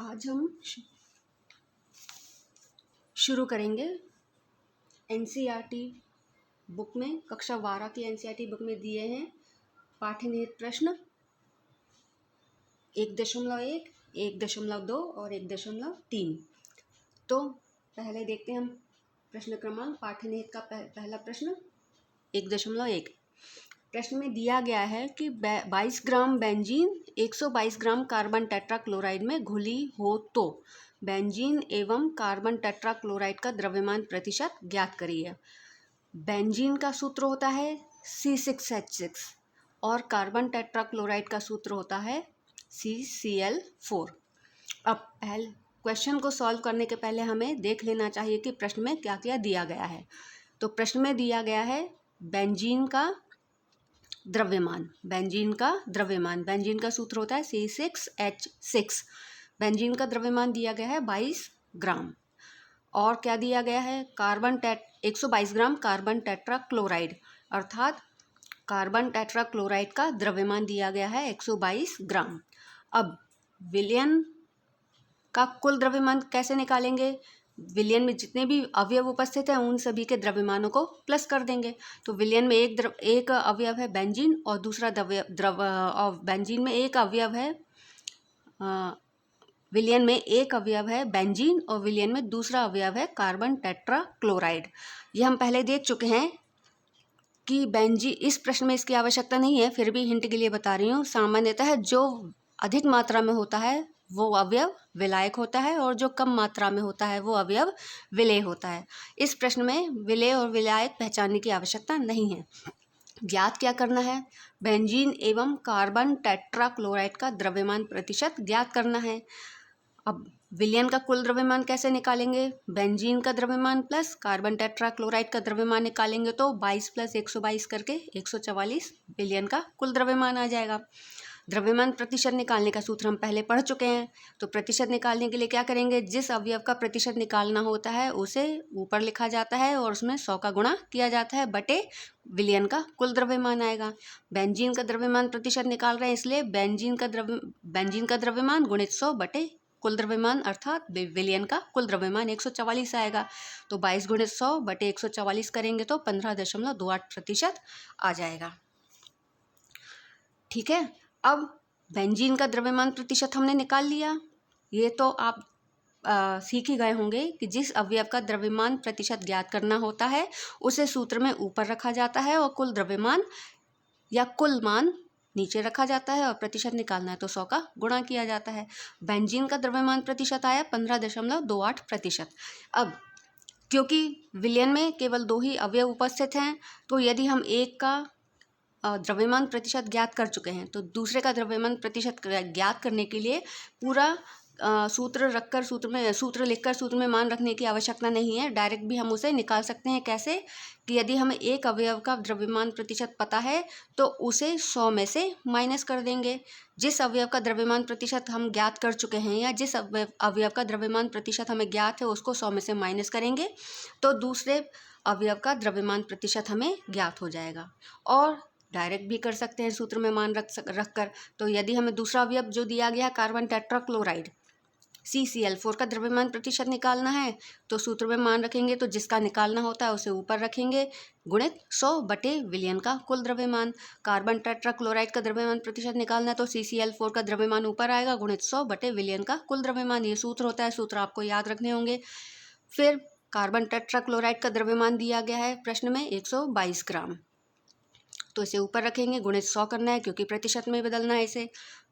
आज हम शुरू करेंगे एनसीईआरटी बुक में, कक्षा 12 की एनसीईआरटी बुक में दिए हैं पाठ्यनिहित प्रश्न 1.1, 1.2 और 1.3। तो पहले देखते हैं हम प्रश्न क्रमांक पाठ्यनिहित का पहला प्रश्न 1.1। प्रश्न में दिया गया है कि 22 gram benzene 122 gram carbon tetrachloride में घुली हो तो बेंजीन एवं कार्बन टेट्राक्लोराइड का द्रव्यमान प्रतिशत ज्ञात करिए। बेंजीन का सूत्र होता है C6H6 और कार्बन टेट्राक्लोराइड का सूत्र होता है CCl4। अब पहले क्वेश्चन को सॉल्व करने के पहले हमें देख लेना चाहिए कि प्रश्न में क्या क्या दिया गया है। तो प्रश्न में दिया गया है बेंजीन का द्रव्यमान। बेंजीन का सूत्र होता है C6H6। बेंजीन का द्रव्यमान दिया गया है 22 ग्राम। और क्या दिया गया है? 122 ग्राम कार्बन टेट्राक्लोराइड, अर्थात कार्बन टेट्राक्लोराइड का द्रव्यमान दिया गया है 122 ग्राम। अब विलयन का कुल द्रव्यमान कैसे निकालेंगे? विलयन में जितने भी अवयव उपस्थित हैं उन सभी के द्रव्यमानों को प्लस कर देंगे। तो विलयन में एक अवयव है बेंजीन और दूसरा बेंजीन में एक अवयव है विलयन में एक अवयव है बेंजीन और विलयन में दूसरा अवयव है कार्बन टेट्राक्लोराइड। ये हम पहले देख चुके हैं कि इस प्रश्न में इसकी आवश्यकता नहीं है, फिर भी हिंट के लिए बता रही हूँ। सामान्यतः जो अधिक मात्रा में होता है वो अवयव विलायक होता है और जो कम मात्रा में होता है वो अवयव विलेय होता है। इस प्रश्न में विलेय और विलायक पहचानने की आवश्यकता नहीं है। ज्ञात क्या करना है? बेंजीन एवं कार्बन टेट्राक्लोराइड का द्रव्यमान प्रतिशत ज्ञात करना है। अब विलयन का कुल द्रव्यमान कैसे निकालेंगे? बेंजीन का द्रव्यमान प्लस कार्बन टेट्राक्लोराइड का द्रव्यमान निकालेंगे तो 22 + 122 करके 144 विलयन का कुल द्रव्यमान आ जाएगा। द्रव्यमान प्रतिशत निकालने का सूत्र हम पहले पढ़ चुके हैं। तो प्रतिशत निकालने के लिए क्या करेंगे? जिस अवयव का प्रतिशत निकालना होता है उसे ऊपर लिखा जाता है और उसमें 100 का गुणा किया जाता है बटे विलयन का कुल द्रव्यमान आएगा। बेंजीन का द्रव्यमान प्रतिशत निकाल रहे हैं इसलिए बेंजीन का द्रव्यमान गुणित 100 बटे कुल द्रव्यमान अर्थात विलयन का कुल द्रव्यमान 144 आएगा। तो 22 गुणित 100 बटे 144 करेंगे तो 15.28% आ जाएगा। ठीक है। अब बेंजीन का द्रव्यमान प्रतिशत हमने निकाल लिया। ये तो आप सीख ही गए होंगे कि जिस अवयव का द्रव्यमान प्रतिशत ज्ञात करना होता है उसे सूत्र में ऊपर रखा जाता है और कुल द्रव्यमान या कुल मान नीचे रखा जाता है और प्रतिशत निकालना है तो 100 का गुणा किया जाता है। बेंजीन का द्रव्यमान प्रतिशत आया 15.28%। अब क्योंकि विलयन में केवल 2 ही अवयव उपस्थित हैं तो यदि हम एक का द्रव्यमान प्रतिशत ज्ञात कर चुके हैं तो दूसरे का द्रव्यमान प्रतिशत ज्ञात करने के लिए पूरा सूत्र लिखकर सूत्र में मान रखने की आवश्यकता नहीं है। डायरेक्ट भी हम उसे निकाल सकते हैं। कैसे? कि यदि हमें एक अवयव का द्रव्यमान प्रतिशत पता है तो उसे 100 में से माइनस कर देंगे। जिस अवयव का द्रव्यमान प्रतिशत हम ज्ञात कर चुके हैं या जिस अवयव का द्रव्यमान प्रतिशत हमें ज्ञात है उसको 100 में से माइनस करेंगे तो दूसरे अवयव का द्रव्यमान प्रतिशत हमें ज्ञात हो जाएगा। और डायरेक्ट भी कर सकते हैं सूत्र में मान रख कर। तो यदि हमें दूसरा अवयव जो दिया गया कार्बन टेट्राक्लोराइड CCl4 का द्रव्यमान प्रतिशत निकालना है तो सूत्र में मान रखेंगे तो जिसका निकालना होता है उसे ऊपर रखेंगे गुणित 100 बटे विलयन का कुल द्रव्यमान। कार्बन टेट्राक्लोराइड का द्रव्यमान प्रतिशत निकालना है तो CCl4 का द्रव्यमान ऊपर आएगा गुणित 100 बटे विलयन का कुल द्रव्यमान। ये सूत्र होता है, सूत्र आपको याद रखने होंगे। फिर कार्बन टेट्राक्लोराइड का द्रव्यमान दिया गया है प्रश्न में 122 ग्राम, तो इसे ऊपर रखेंगे गुणित 100 करना है क्योंकि प्रतिशत में बदलना है इसे,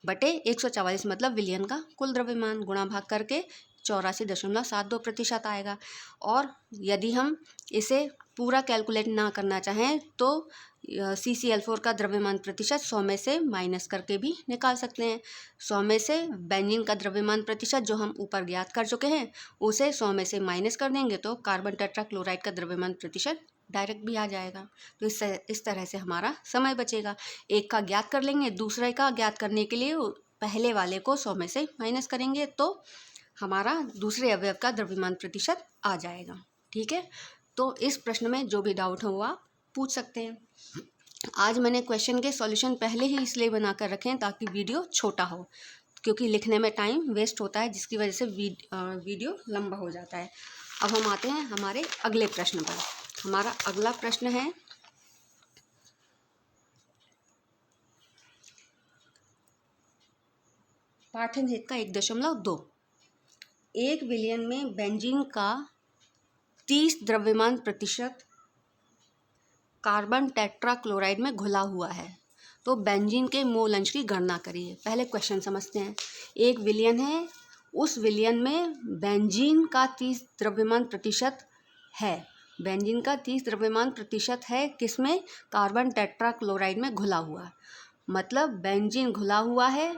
बटे 144 मतलब विलयन का कुल द्रव्यमान, गुणा भाग करके 84.72% आएगा। और यदि हम इसे पूरा कैलकुलेट ना करना चाहें तो CCl4 का द्रव्यमान प्रतिशत 100 में से माइनस करके भी निकाल सकते हैं। 100 में से बेंजीन का द्रव्यमान प्रतिशत जो हम ऊपर ज्ञात कर चुके हैं उसे 100 में से माइनस कर देंगे तो कार्बन टेट्राक्लोराइड का द्रव्यमान प्रतिशत डायरेक्ट भी आ जाएगा। तो इस तरह से हमारा समय बचेगा। एक का ज्ञात कर लेंगे, दूसरे का ज्ञात करने के लिए पहले वाले को 100 में से माइनस करेंगे तो हमारा दूसरे अवयव का द्रव्यमान प्रतिशत आ जाएगा। ठीक है। तो इस प्रश्न में जो भी डाउट हो आप पूछ सकते हैं। आज मैंने क्वेश्चन के सॉल्यूशन पहले ही इसलिए बना कर रखे हैं ताकि वीडियो छोटा हो, क्योंकि लिखने में टाइम वेस्ट होता है, जिसकी वजह से वीडियो लंबा हो जाता है। अब हम आते हैं हमारे अगले प्रश्न पर। हमारा अगला प्रश्न है पाठ्यनिहित का 1.2। 1 विलियन में बेंजीन का 30 द्रव्यमान प्रतिशत कार्बन टेट्राक्लोराइड में घुला हुआ है, तो बेंजीन के मोल अंश की गणना करिए। पहले क्वेश्चन समझते हैं। 1 विलियन है, उस विलियन में बेंजीन का 30 द्रव्यमान प्रतिशत है। बेंजीन का 30 द्रव्यमान प्रतिशत है किसमें? कार्बन टेट्राक्लोराइड में घुला हुआ। मतलब बेंजीन घुला हुआ है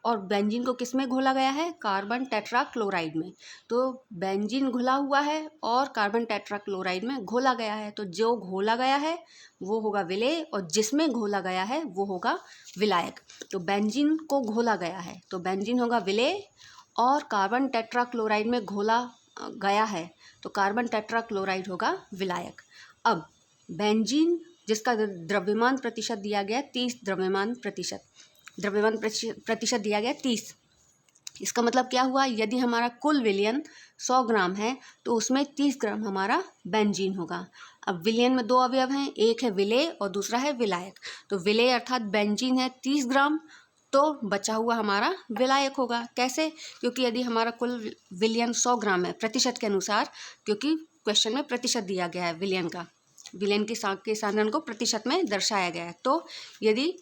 और बेंजीन को किस में घोला गया है? कार्बन टेट्राक्लोराइड में। तो बेंजीन घुला हुआ है और कार्बन टेट्राक्लोराइड में घोला गया है, तो जो घोला गया है वो होगा विलेय और जिसमें घोला गया है वो होगा विलायक। तो बेंजीन को घोला गया है तो बेंजीन होगा विलेय और कार्बन टेट्राक्लोराइड में घोला गया है तो कार्बन टेट्राक्लोराइड होगा विलायक। अब बेंजीन जिसका द्रव्यमान प्रतिशत दिया गया 30 द्रव्यमान प्रतिशत दिया गया 30। इसका मतलब क्या हुआ? यदि हमारा कुल विलियन 100 ग्राम है तो उसमें 30 ग्राम हमारा बेंजीन होगा। अब विलियन में 2 अवयव हैं, एक है विलेय और दूसरा है विलायक। तो विलेय अर्थात बेंजीन है 30 ग्राम, तो बचा हुआ हमारा विलायक होगा। कैसे? क्योंकि यदि हमारा कुल विलियन 100 ग्राम है प्रतिशत के अनुसार, क्योंकि क्वेश्चन में प्रतिशत दिया गया है विलियन का, विलियन के साधन को प्रतिशत में दर्शाया गया है। तो यदि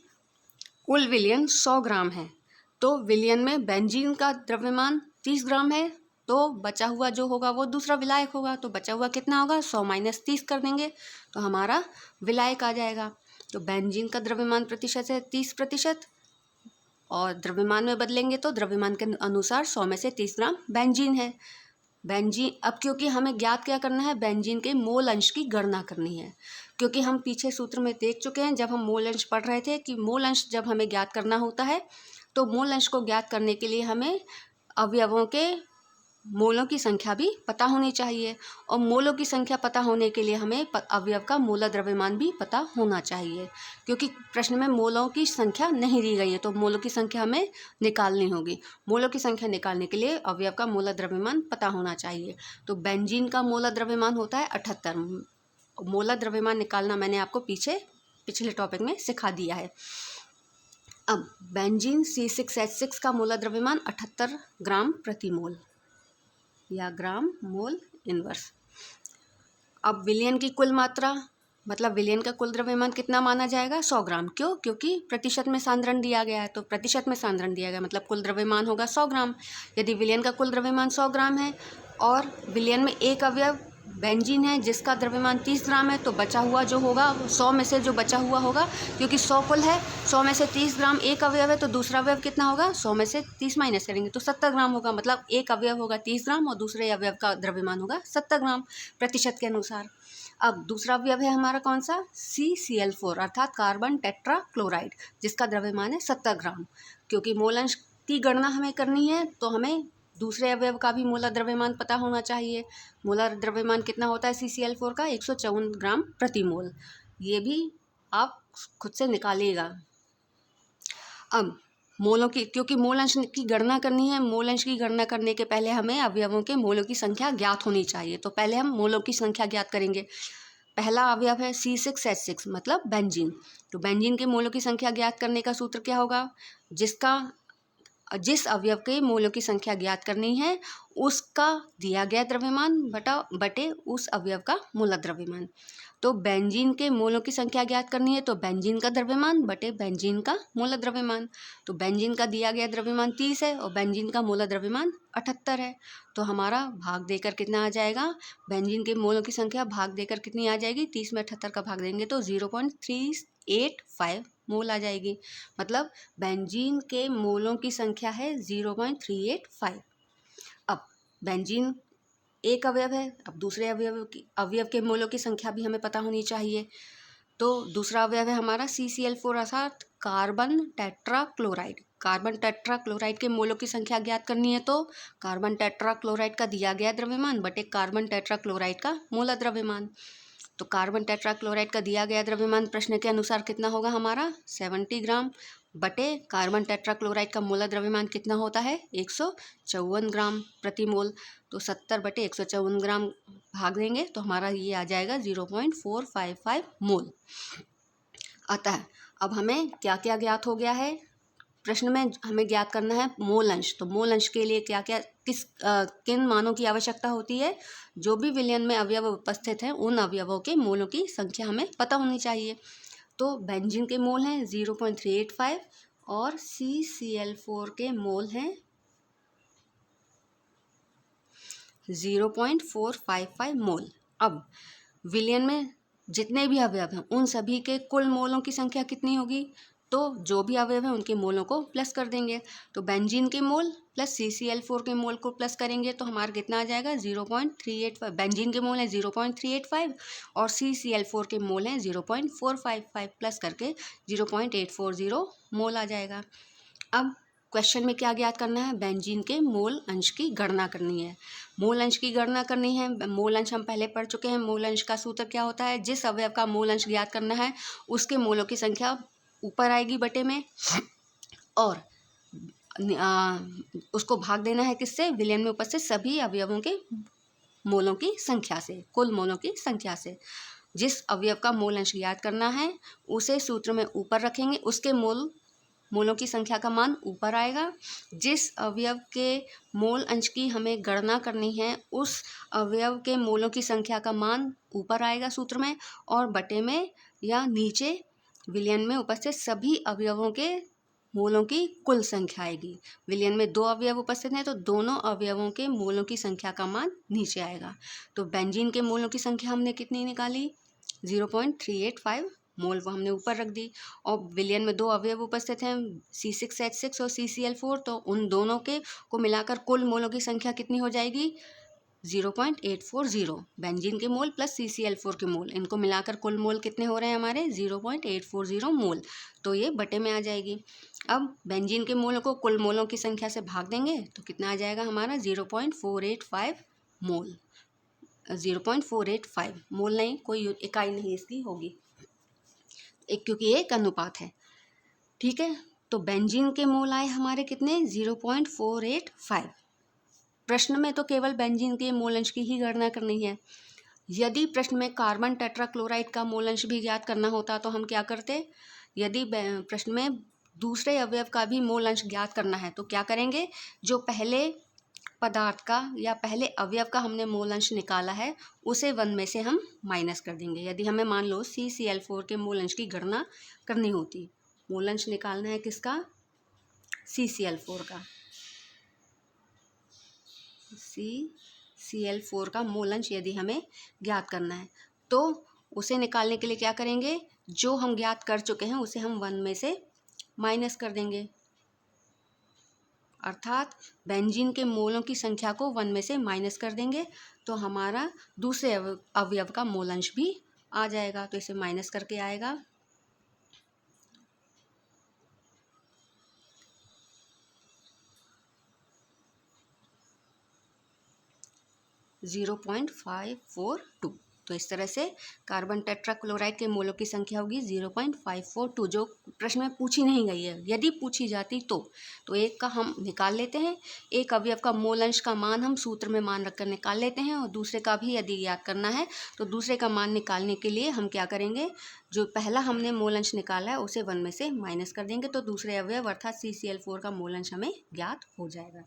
कुल विलियन 100 ग्राम है तो विलियन में बेंजीन का द्रव्यमान 30 ग्राम है, तो बचा हुआ जो होगा वो दूसरा विलायक होगा। तो बचा हुआ कितना होगा? 100 माइनस 30 कर देंगे तो हमारा विलायक आ जाएगा। तो बेंजीन का द्रव्यमान प्रतिशत है 30% और द्रव्यमान में बदलेंगे तो द्रव्यमान के अनुसार 100 में से 30 ग्राम बेंजीन है। बेंजीन, अब क्योंकि हमें ज्ञात क्या करना है? बेंजीन के मोल अंश की गणना करनी है। क्योंकि हम पीछे सूत्र में देख चुके हैं जब हम मोल अंश पढ़ रहे थे कि मोल अंश जब हमें ज्ञात करना होता है तो मोल अंश को ज्ञात करने के लिए हमें अवयवों के मोलों की संख्या भी पता होनी चाहिए और मोलों की संख्या पता होने के लिए हमें अवयव का मोल द्रव्यमान भी पता होना चाहिए। क्योंकि प्रश्न में मोलों की संख्या नहीं दी गई है तो मोलों की संख्या हमें निकालनी होगी। मोलों की संख्या निकालने के लिए अवयव का मोल द्रव्यमान पता होना चाहिए। तो बेंजीन का मोल द्रव्यमान होता है 78। मोल द्रव्यमान निकालना मैंने आपको पिछले टॉपिक में सिखा दिया है। अब बेंजीन C6H6 का मोल द्रव्यमान 78 ग्राम प्रति मोल या ग्राम मोल इनवर्स। अब विलियन की कुल मात्रा, मतलब विलियन का कुल द्रव्यमान कितना माना जाएगा? 100 ग्राम। क्यों? क्योंकि प्रतिशत में सांद्रण दिया गया है, तो प्रतिशत में सांद्रण दिया गया मतलब कुल द्रव्यमान होगा 100 ग्राम। यदि विलियन का कुल द्रव्यमान 100 ग्राम है और विलियन में एक अवयव बेंजीन है जिसका द्रव्यमान 30 ग्राम है, तो बचा हुआ जो होगा 100 में से जो बचा हुआ होगा, क्योंकि 100 कुल है, 100 में से 30 ग्राम एक अवयव है तो दूसरा अवयव कितना होगा? 100 में से 30 माइनस करेंगे तो 70 ग्राम होगा। मतलब एक अवयव होगा 30 ग्राम और दूसरे अवयव का द्रव्यमान होगा 70 ग्राम प्रतिशत के अनुसार। अब दूसरा अवयव है हमारा कौन सा? CCl4 अर्थात कार्बन टेट्राक्लोराइड, जिसका द्रव्यमान है 70 ग्राम। क्योंकि मोल अंश की गणना हमें करनी है तो हमें दूसरे अवयव का भी मोल द्रव्यमान पता होना चाहिए। मोल द्रव्यमान कितना होता है CCl4 का? 154 ग्राम प्रति मोल। ये भी आप खुद से निकालिएगा। अब मोलों की, क्योंकि मोल अंश की गणना करनी है, मोल अंश की गणना करने के पहले हमें अवयवों के मोलों की संख्या ज्ञात होनी चाहिए। तो पहले हम मोलों की संख्या ज्ञात करेंगे। पहला अवयव है C6H6 मतलब बेंजीन। तो बेंजीन के मोलों की संख्या ज्ञात करने का सूत्र क्या होगा? जिस अवयव के मोलों की संख्या ज्ञात करनी है उसका दिया गया द्रव्यमान बटे उस अवयव का मोल द्रव्यमान। तो बेंजीन के मोलों की संख्या ज्ञात करनी है तो बेंजीन का द्रव्यमान बटे बेंजीन का मोल द्रव्यमान। तो बेंजीन का दिया गया द्रव्यमान 30 है और बेंजीन का मोल द्रव्यमान 78 है। तो हमारा भाग देकर कितना आ जाएगा? बेंजीन के मोलों की संख्या भाग देकर कितनी आ जाएगी? 30 में 78 का भाग देंगे तो 0.385 मोल आ जाएगी। मतलब बेंजीन के मोलों की संख्या है 0.385। अब बेंजीन एक अवयव है, अब दूसरे अवयव के मोलों की संख्या भी हमें पता होनी चाहिए। तो दूसरा अवयव है हमारा CCl4 अर्थात कार्बन टेट्राक्लोराइड। कार्बन टेट्राक्लोराइड के मोलों की संख्या ज्ञात करनी है तो कार्बन टेट्राक्लोराइड का दिया गया द्रव्यमान बटे कार्बन टेट्राक्लोराइड का मोल द्रव्यमान। तो कार्बन टेट्राक्लोराइड का दिया गया द्रव्यमान प्रश्न के अनुसार कितना होगा हमारा? 70 ग्राम बटे कार्बन टेट्राक्लोराइड का मोलर द्रव्यमान कितना होता है 154 ग्राम प्रति मोल। तो 70 बटे 154 ग्राम भाग देंगे तो हमारा ये आ जाएगा 0.455 मोल। अतः अब हमें क्या क्या ज्ञात हो गया है, प्रश्न में हमें ज्ञात करना है मोल अंश। तो मोल अंश के लिए क्या क्या किन मानों की आवश्यकता होती है, जो भी विलयन में अवयव उपस्थित हैं उन अवयवों के मोलों की संख्या हमें पता होनी चाहिए। तो बेंजीन के मोल हैं 0.385 और CCl4 के मोल हैं 0.455 मोल। अब विलयन में जितने भी अवयव हैं उन सभी के कुल मोलों की संख्या कितनी होगी, तो जो भी अवयव हैं उनके मोलों को प्लस कर देंगे। तो बेंजीन के मोल प्लस CCl4 के मोल को प्लस करेंगे तो हमारा कितना आ जाएगा 0.385। बेंजीन के मोल है 0.385 और CCl4 के मोल हैं 0.455, प्लस करके 0.840 मोल आ जाएगा। अब क्वेश्चन में क्या ज्ञात करना है, बेंजीन के मोल अंश की गणना करनी है। मोल अंश की गणना करनी है, मोल अंश हम पहले पढ़ चुके हैं। मोल अंश का सूत्र क्या होता है, जिस अवयव का मोल अंश ज्ञात करना है उसके मोलों की संख्या ऊपर आएगी बटे में, और उसको भाग देना है किससे, विलयन में उपस्थित सभी अवयवों के मोलों की संख्या से, कुल मोलों की संख्या से। जिस अवयव का मोल अंश ज्ञात करना है उसे सूत्र में ऊपर रखेंगे, उसके मोलों की संख्या का मान ऊपर आएगा। जिस अवयव के मोल अंश की हमें गणना करनी है उस अवयव के मोलों की संख्या का मान ऊपर आएगा सूत्र में, और बटे में या नीचे विलयन में उपस्थित सभी अवयवों के मोलों की कुल संख्या आएगी। विलयन में 2 अवयव उपस्थित हैं तो दोनों अवयवों के मोलों की संख्या का मान नीचे आएगा। तो बेंजीन के मोलों की संख्या हमने कितनी निकाली 0.385 मोल, वो हमने ऊपर रख दी। और विलयन में 2 अवयव उपस्थित हैं C6H6 और CCl4, तो उन दोनों के को मिलाकर कुल मोलों की संख्या कितनी हो जाएगी 0.840। बेंजीन के मोल प्लस CCl4 के मोल, इनको मिलाकर कुल मोल कितने हो रहे हैं हमारे 0.840 मोल, तो ये बटे में आ जाएगी। अब बेंजीन के मोलों को कुल मोलों की संख्या से भाग देंगे तो कितना आ जाएगा हमारा 0.485 मोल। 0.485 मोल नहीं, कोई इकाई नहीं इसकी होगी, क्योंकि ये एक अनुपात है। ठीक है, तो बेंजीन के मोल आए हमारे कितने 0.485। प्रश्न में तो केवल बेंजीन के मोल अंश की ही गणना करनी है। यदि प्रश्न में कार्बन टेट्राक्लोराइड का मोल अंश भी ज्ञात करना होता तो हम क्या करते, यदि प्रश्न में दूसरे अवयव का भी मोल अंश ज्ञात करना है तो क्या करेंगे, जो पहले पदार्थ का या पहले अवयव का हमने मोल अंश निकाला है उसे 1 में से हम माइनस कर देंगे। यदि हमें मान लो CCl4 के मोल अंश की गणना करनी होती, मोल अंश निकालना है किसका CCl4 का, CCl4 का मोल अंश यदि हमें ज्ञात करना है तो उसे निकालने के लिए क्या करेंगे, जो हम ज्ञात कर चुके हैं उसे हम 1 में से माइनस कर देंगे, अर्थात बेंजीन के मोलों की संख्या को 1 में से माइनस कर देंगे तो हमारा दूसरे अवयव का मोल अंश भी आ जाएगा। तो इसे माइनस करके आएगा 0.542। तो इस तरह से कार्बन टेट्राक्लोराइड के मोलों की संख्या होगी 0.542, जो प्रश्न में पूछी नहीं गई है। यदि पूछी जाती तो एक का हम निकाल लेते हैं, एक अवयव का मोल अंश का मान हम सूत्र में मान रखकर निकाल लेते हैं, और दूसरे का भी यदि ज्ञात करना है तो दूसरे का मान निकालने के लिए हम क्या करेंगे, जो पहला हमने मोल अंश निकाला है उसे 1 में से माइनस कर देंगे तो दूसरे अवयव अर्थात CCl4 का मोल अंश हमें ज्ञात हो जाएगा।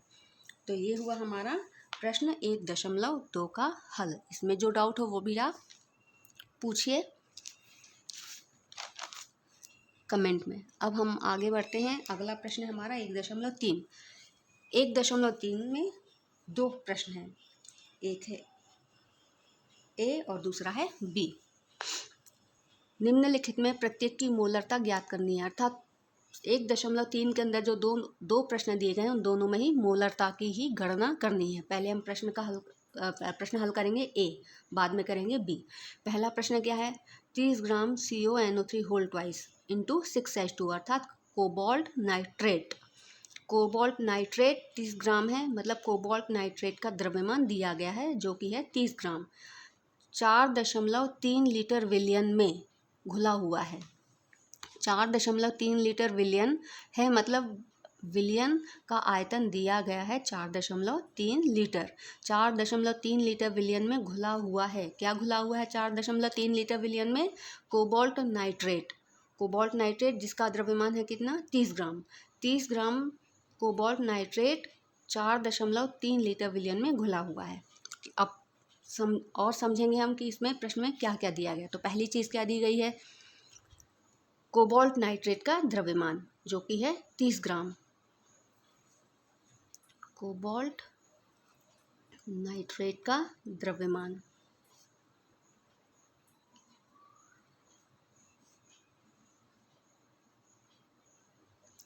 तो ये हुआ हमारा प्रश्न 1.2 का हल। इसमें जो डाउट हो वो भी आप पूछिए कमेंट में। अब हम आगे बढ़ते हैं, अगला प्रश्न हमारा 1.3। 1.3 में 2 प्रश्न हैं, एक है ए और दूसरा है बी। निम्नलिखित में प्रत्येक की मोलरता ज्ञात करनी है, अर्थात 1.3 के अंदर जो दो प्रश्न दिए गए हैं उन दोनों में ही मोलरता की ही गणना करनी है। पहले हम प्रश्न हल करेंगे ए, बाद में करेंगे बी। पहला प्रश्न क्या है, 30 ग्राम CONO3 whole twice into 6H2 अर्थात कोबाल्ट नाइट्रेट। कोबाल्ट नाइट्रेट 30 ग्राम है, मतलब कोबाल्ट नाइट्रेट का द्रव्यमान दिया गया है जो कि है 30 ग्राम, 4.3 लीटर विलयन में घुला हुआ है। 4.3 लीटर विलियन है, मतलब विलियन का आयतन दिया गया है 4.3 लीटर। 4.3 लीटर विलियन में घुला हुआ है, क्या घुला हुआ है 4.3 लीटर विलियन में? Cobalt nitrate. कोबाल्ट नाइट्रेट जिसका द्रव्यमान है कितना? 30 ग्राम। 30 ग्राम कोबाल्ट नाइट्रेट 4.3 लीटर विलियन में घुला हुआ है। अब समझेंगे हम कि इसमें प्रश्न में क्या क्या दिया गया। तो पहली चीज़ क्या दी गई है? कोबाल्ट नाइट्रेट का द्रव्यमान जो कि है 30 ग्राम। कोबाल्ट नाइट्रेट का द्रव्यमान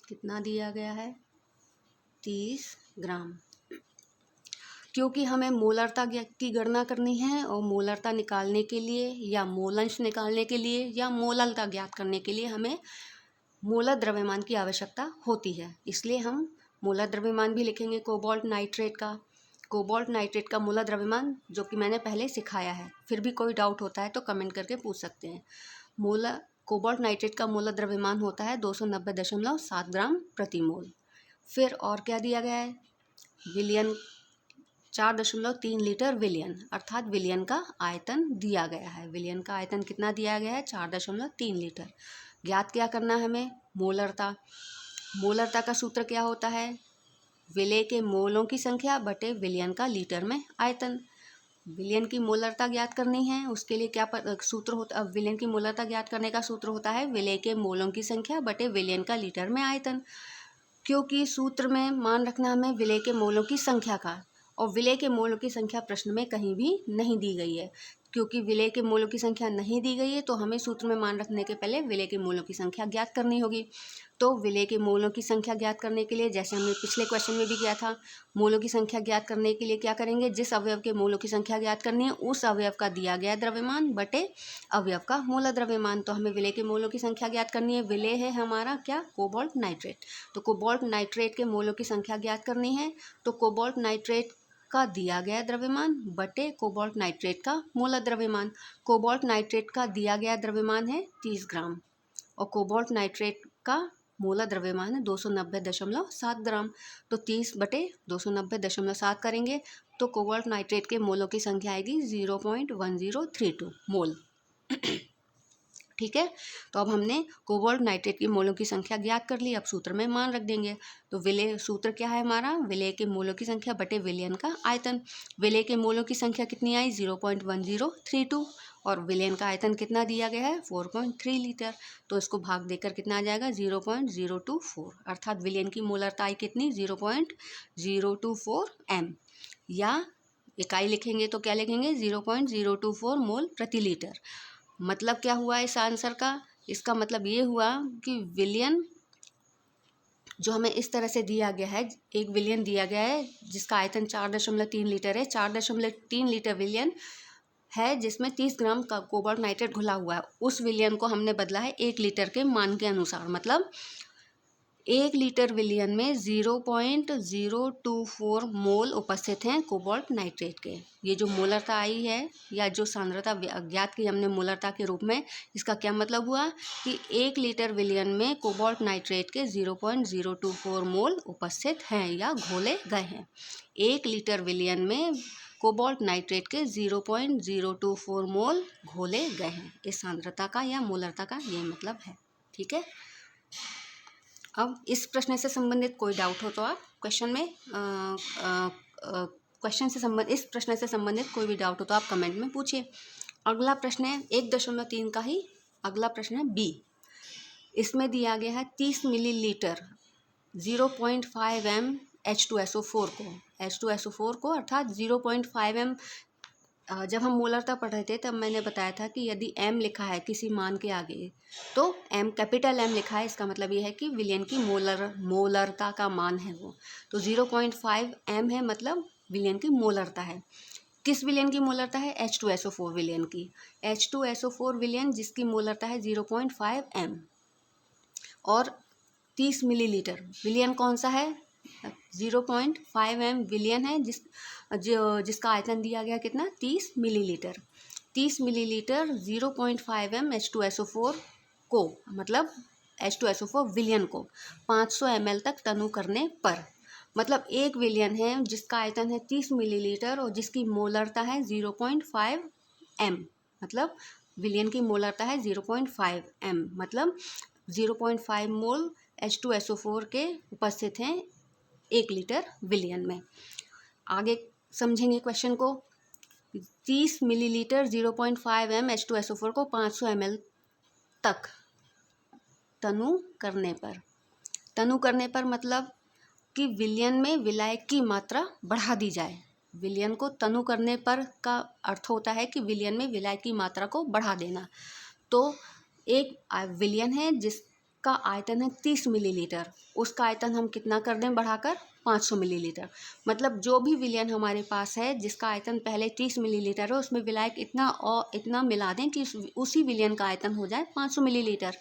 कितना दिया गया है? 30 ग्राम। क्योंकि हमें मोलरता की गणना करनी है और मोलरता निकालने के लिए या मोलंश निकालने के लिए या मोललता ज्ञात करने के लिए हमें मोलर द्रव्यमान की आवश्यकता होती है, इसलिए हम मोलर द्रव्यमान भी लिखेंगे कोबाल्ट नाइट्रेट का। कोबाल्ट नाइट्रेट का मोलर द्रव्यमान जो कि मैंने पहले सिखाया है, फिर भी कोई डाउट होता है तो कमेंट करके पूछ सकते हैं। कोबाल्ट नाइट्रेट का मोलर द्रव्यमान होता है 290.7 ग्राम प्रति मोल। फिर और क्या दिया गया है? विलियन 4.3 लीटर विलियन, अर्थात विलियन का आयतन दिया गया है। विलियन का आयतन कितना दिया गया है? 4.3 लीटर। ज्ञात क्या करना है हमें? मोलरता। मोलरता का सूत्र क्या होता है? विलेय के मोलों की संख्या बटे विलियन का लीटर में आयतन। विलियन की मोलरता ज्ञात करनी है, उसके लिए क्या सूत्र होता? विलियन की मोलरता ज्ञात करने का सूत्र होता है विलेय के मोलों की संख्या बटे विलियन का लीटर में आयतन। क्योंकि सूत्र में मान रखना हमें विलेय के मोलों की संख्या का, और विलेय के मोलों की संख्या प्रश्न में कहीं भी नहीं दी गई है। क्योंकि विलेय के मोलों की संख्या नहीं दी गई है तो हमें सूत्र में मान रखने के पहले विलेय के मोलों की संख्या ज्ञात करनी होगी। तो विलेय के मोलों की संख्या ज्ञात करने के लिए, जैसे हमने पिछले क्वेश्चन में भी किया था, मोलों की संख्या ज्ञात करने के लिए क्या करेंगे? जिस अवयव के मोलों की संख्या ज्ञात करनी है उस अवयव का दिया गया द्रव्यमान बटे अवयव का मोलर द्रव्यमान। तो हमें विलेय के मोलों की संख्या ज्ञात करनी है। विलेय है हमारा क्या? Cobalt nitrate. तो कोबाल्ट नाइट्रेट के मोलों की संख्या ज्ञात करनी है, तो कोबाल्ट नाइट्रेट का दिया गया द्रव्यमान बटे कोबाल्ट नाइट्रेट का मोलर द्रव्यमान। कोबाल्ट नाइट्रेट का दिया गया द्रव्यमान है 30 ग्राम और कोबाल्ट नाइट्रेट का मोलर द्रव्यमान है 290.7 ग्राम। तो 30 बटे 290.7 करेंगे तो कोबाल्ट नाइट्रेट के मोलों की संख्या आएगी 0.1032 मोल। ठीक है, तो अब हमने कोबाल्ट नाइट्रेट की मोलों की संख्या ज्ञात कर ली। अब सूत्र में मान रख देंगे। तो विलेय सूत्र क्या है हमारा? विलेय के मोलों की संख्या बटे विलियन का आयतन। विलेय के मोलों की संख्या कितनी आई? 0.1032 और विलियन का आयतन कितना दिया गया है? 4.3 लीटर। तो इसको भाग देकर कितना आ जाएगा? 0.024, अर्थात विलियन की मोलरता आई कितनी? 0.024 m, या इकाई लिखेंगे तो क्या लिखेंगे? 0.024 मोल प्रति लीटर। मतलब क्या हुआ इस आंसर का? इसका मतलब ये हुआ कि विलियन जो हमें इस तरह से दिया गया है, एक विलियन दिया गया है जिसका आयतन 4.3 लीटर है। 4.3 लीटर विलियन है जिसमें 30 ग्राम का कोबाल्ट नाइट्रेट घुला हुआ है। उस विलियन को हमने बदला है 1 लीटर के मान के अनुसार। मतलब 1 लीटर विलियन में 0.024 मोल उपस्थित हैं कोबाल्ट नाइट्रेट के। ये जो मोलरता आई है या जो सांद्रता ज्ञात की हमने मोलरता के रूप में, इसका क्या मतलब हुआ कि 1 लीटर विलियन में कोबाल्ट नाइट्रेट के 0.024 मोल उपस्थित हैं या घोले गए हैं। 1 लीटर विलियन में कोबाल्ट नाइट्रेट के 0.024 मोल घोले गए हैं। इस सांद्रता का या मोलरता का ये मतलब है। ठीक है, अब इस प्रश्न से संबंधित कोई डाउट हो तो आप क्वेश्चन में इस प्रश्न से संबंधित कोई भी डाउट हो तो आप कमेंट में पूछिए। अगला प्रश्न है 1.3 का ही अगला प्रश्न है बी। इसमें दिया गया है 30 मिलीलीटर 0.5 m H2SO4 को अर्थात 0.5 m। जब हम मोलरता पढ़ रहे थे तब मैंने बताया था कि यदि m लिखा है किसी मान के आगे तो m कैपिटल M लिखा है, इसका मतलब ये है कि विलियन की मोलरता का मान है वो। तो 0.5 m है मतलब विलियन की मोलरता है। किस विलियन की मोलरता है? H2SO4 विलियन की। H2SO4 विलियन जिसकी मोलरता है 0.5 m और 30 मिलीलीटर। विलियन कौन सा है? 0.5 m विलियन है जिसका आयतन दिया गया कितना? 30 मिलीलीटर। 30 मिलीलीटर 0.5 m H2SO4 को, मतलब H2SO4 विलयन को 500 ml तक तनु करने पर। मतलब एक विलयन है जिसका आयतन है 30 मिलीलीटर और जिसकी मोलरता है 0.5 m। मतलब विलयन की मोलरता है 0.5 m, मतलब 0.5 मोल H2SO4 के उपस्थित हैं 1 लीटर विलयन में। आगे समझेंगे क्वेश्चन को। 30 मिलीलीटर 0.5 m H2SO4 को 500 ml तक तनु करने पर मतलब कि विलयन में विलायक की मात्रा बढ़ा दी जाए। विलयन को तनु करने पर का अर्थ होता है कि विलयन में विलायक की मात्रा को बढ़ा देना। तो एक विलयन है जिसका आयतन है 30 मिलीलीटर, उसका आयतन हम कितना कर दें बढ़ाकर 500 मिलीलीटर। मतलब जो भी विलयन हमारे पास है जिसका आयतन पहले 30 मिलीलीटर है उसमें विलायक इतना और इतना मिला दें कि उसी विलयन का आयतन हो जाए 500 मिलीलीटर।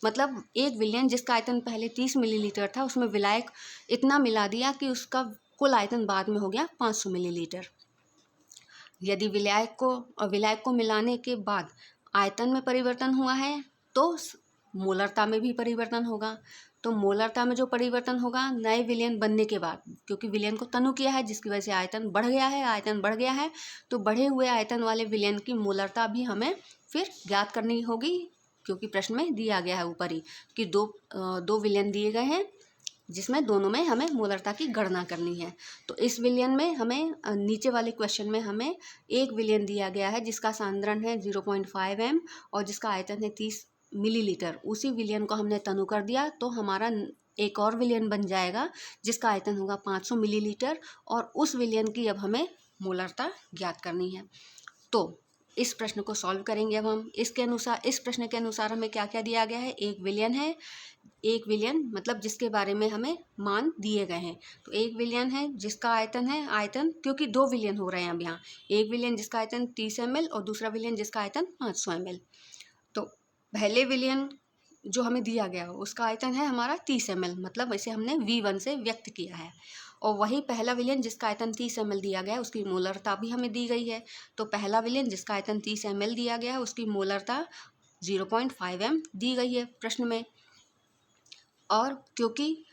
मतलब एक विलयन जिसका आयतन पहले 30 मिलीलीटर था उसमें विलायक इतना मिला दिया कि उसका कुल आयतन बाद में हो गया 500 मिलीलीटर। यदि विलायक को मिलाने के बाद आयतन में परिवर्तन हुआ है तो मोलरता में भी परिवर्तन होगा। तो मोलरता में जो परिवर्तन होगा नए विलयन बनने के बाद, क्योंकि विलयन को तनु किया है जिसकी वजह से आयतन बढ़ गया है, तो बढ़े हुए आयतन वाले विलयन की मोलरता भी हमें फिर ज्ञात करनी होगी, क्योंकि प्रश्न में दिया गया है ऊपर ही कि दो विलयन दिए गए हैं जिसमें दोनों में हमें मोलरता की गणना करनी है। तो इस विलयन में हमें नीचे वाले क्वेश्चन में हमें एक विलयन दिया गया है जिसका सांद्रण है 0.5 m और जिसका आयतन है 30 मिलीलीटर। उसी विलयन को हमने तनु कर दिया तो हमारा एक और विलयन बन जाएगा जिसका आयतन होगा 500 मिलीलीटर और उस विलयन की अब हमें मोलरता ज्ञात करनी है। तो इस प्रश्न को सॉल्व करेंगे अब हम। इस प्रश्न के अनुसार हमें क्या क्या दिया गया है। एक विलयन मतलब जिसके बारे में हमें मान दिए गए हैं। तो एक विलयन है जिसका आयतन क्योंकि दो विलयन हो रहे हैं अब यहाँ, एक विलयन जिसका आयतन 30 ml और दूसरा विलयन जिसका आयतन 500 ml। तो पहले विलयन जो हमें दिया गया उसका आयतन है हमारा 30 ml, मतलब इसे हमने V1 से व्यक्त किया है। और वही पहला विलयन जिसका आयतन 30 ml दिया गया है उसकी मोलरता भी हमें दी गई है। तो पहला विलयन जिसका आयतन 30 ml दिया गया है उसकी मोलरता 0.5 m दी गई है प्रश्न में। और क्योंकि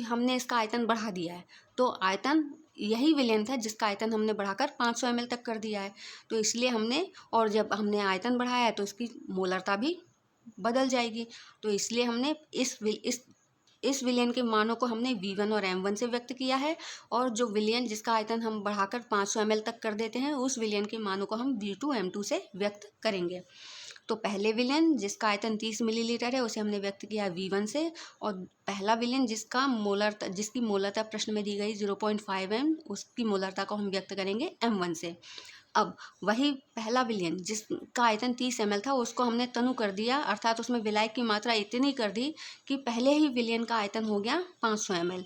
हमने इसका आयतन बढ़ा दिया है तो आयतन यही विलयन था जिसका आयतन हमने बढ़ाकर 500 ml तक कर दिया है। तो इसलिए और जब हमने आयतन बढ़ाया है तो इसकी मोलरता भी बदल जाएगी। तो इसलिए हमने इस विलयन के मानों को हमने V1 और M1 से व्यक्त किया है और जो विलयन जिसका आयतन हम बढ़ाकर 500 ml तक कर देते हैं उस विलयन के मानों को हम V2 M2 से व्यक्त करेंगे। तो पहले विलयन जिसका आयतन 30 मिलीलीटर है उसे हमने व्यक्त किया V1 से, और पहला विलयन जिसकी मोलरता प्रश्न में दी गई 0.5 m उसकी मोलरता को हम व्यक्त करेंगे M1 से। अब वही पहला विलयन जिसका आयतन 30 ml था उसको हमने तनु कर दिया, अर्थात उसमें विलायक की मात्रा इतनी कर दी कि पहले ही विलयन का आयतन हो गया 500 ml।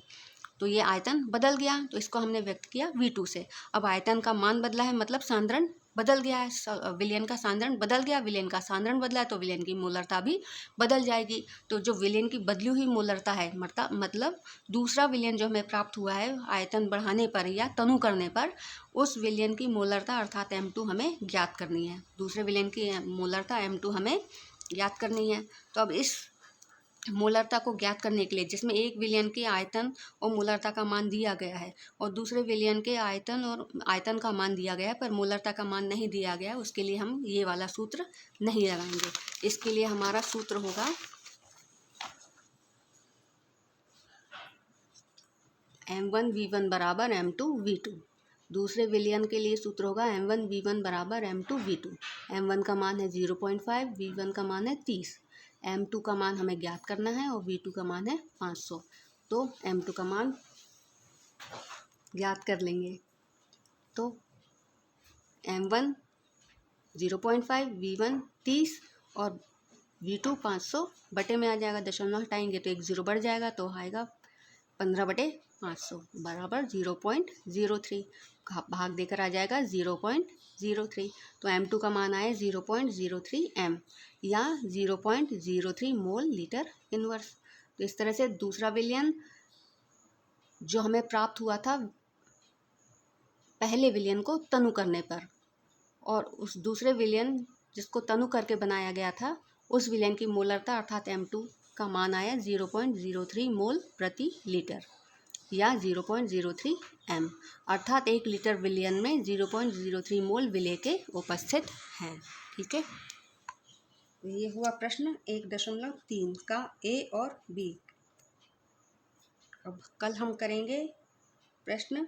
तो ये आयतन बदल गया तो इसको हमने व्यक्त किया V2 से। अब आयतन का मान बदला है मतलब सांद्रण बदल गया है, विलयन का सांद्रण बदल गया, विलयन का सांद्रण बदला है तो विलयन की मोलरता भी बदल जाएगी। तो जो विलयन की बदली हुई मोलरता है मतलब दूसरा विलयन जो हमें प्राप्त हुआ है आयतन बढ़ाने पर या तनु करने पर, उस विलयन की मोलरता अर्थात M2 हमें ज्ञात करनी है। दूसरे विलयन की मोलरता M2 हमें ज्ञात करनी है। तो अब इस मोलरता को ज्ञात करने के लिए जिसमें एक विलयन के आयतन और मोलरता का मान दिया गया है और दूसरे विलयन के आयतन का मान दिया गया है पर मोलरता का मान नहीं दिया गया है, उसके लिए हम ये वाला सूत्र नहीं लगाएंगे। इसके लिए हमारा सूत्र होगा M1V1 बराबर M2V2। दूसरे विलयन के लिए सूत्र होगा M1V1 बराबर M2V2। M1 का मान है 0.5, V1 का मान है 30, M2 का मान हमें ज्ञात करना है और V2 का मान है 500। तो M2 का मान ज्ञात कर लेंगे। तो M1 0.5, V1 30 और V2 500 बटे में आ जाएगा, दशमलव हटाएंगे तो एक 0 बढ़ जाएगा तो आएगा 15/500 बराबर 0.03, भाग देकर आ जाएगा 0.03। तो M2 का मान आए 0.03 m या 0.03 मोल लीटर इनवर्स। तो इस तरह से दूसरा विलयन जो हमें प्राप्त हुआ था पहले विलयन को तनु करने पर, और उस दूसरे विलयन जिसको तनु करके बनाया गया था उस विलेन की मोलरता अर्थात M2 का मान आया 0.03 मोल प्रति लीटर या 0.03 M, अर्थात 1 लीटर विलयन में 0.03 मोल विलेय के उपस्थित हैं। ठीक है, ये हुआ प्रश्न 1.3 का A और B। अब कल हम करेंगे प्रश्न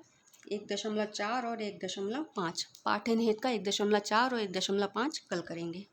1.4 और 1.5। पाठ्य निहित का 1.4 और 1.5 कल करेंगे।